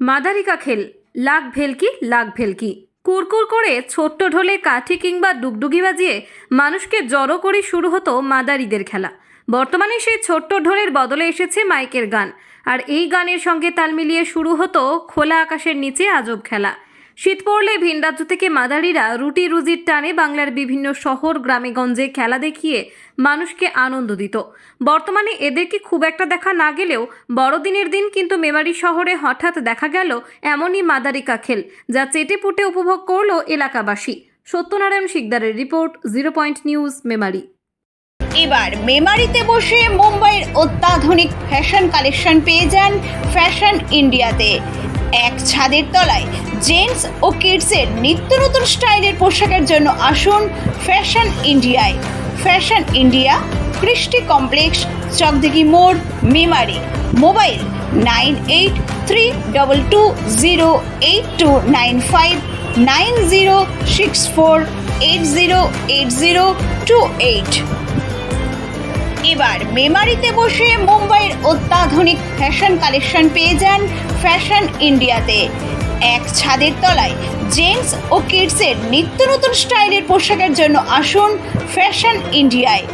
মাদারিকা খেল লাখ ভেলকি লাখ ভেলকি কুরকুর করে ছোট্ট ঢোলে কাঠি কিংবা ডুগডুগি বাজিয়ে মানুষকে জড়ো করে শুরু হতো মাদারিদের খেলা। বর্তমানে সেই ছোট্ট ঢোলের বদলে এসেছে মাইকের গান, আর এই গানের সঙ্গে তাল মিলিয়ে শুরু হতো খোলা আকাশের নিচে আজব খেলা। শীত পড়লে ভিন রাজ্য থেকে মাদারিরা রুটি রুজির টানে বাংলার বিভিন্ন শহর গ্রামে গঞ্জে খেলা দেখিয়ে মানুষকে আনন্দ দিত। বর্তমানে এদেরকে খুব একটা দেখা না গেলেও বড়দিনের দিন কিন্তু মেমারি শহরে হঠাৎ দেখা গেল এমনই মাদারিকা খেল, যা চেটে পুটে উপভোগ করলো এলাকাবাসী। সত্যনারায়ণ শিকদারের রিপোর্ট, 0 পয়েন্ট নিউজ, মেমারি। এবার মেমারিতে বসে মুম্বাইয়ের অত্যাধুনিক ফ্যাশন কালেকশন পেয়ে যান ফ্যাশন ইন্ডিয়াতে। এক ছাদের তলায় জেন্টস ও কিডসের নিত্য নতুন স্টাইলের পোশাকের জন্য আসুন ফ্যাশন ইন্ডিয়ায়। ফ্যাশন ইন্ডিয়া, কৃষ্টি কমপ্লেক্স, চকদিঘি মোড়, মেমারি। মোবাইল 9832208295 9064808028। এবার মেমারিতে বসে মুম্বাইয়ের অত্যাধুনিক ফ্যাশন কালেকশন পেয়ে যান ফ্যাশন ইন্ডিয়াতে। এক ছাদের তলায় জেন্টস ও কিডসের নিত্য নতুন স্টাইলের পোশাকের জন্য আসুন ফ্যাশন ইন্ডিয়ায়।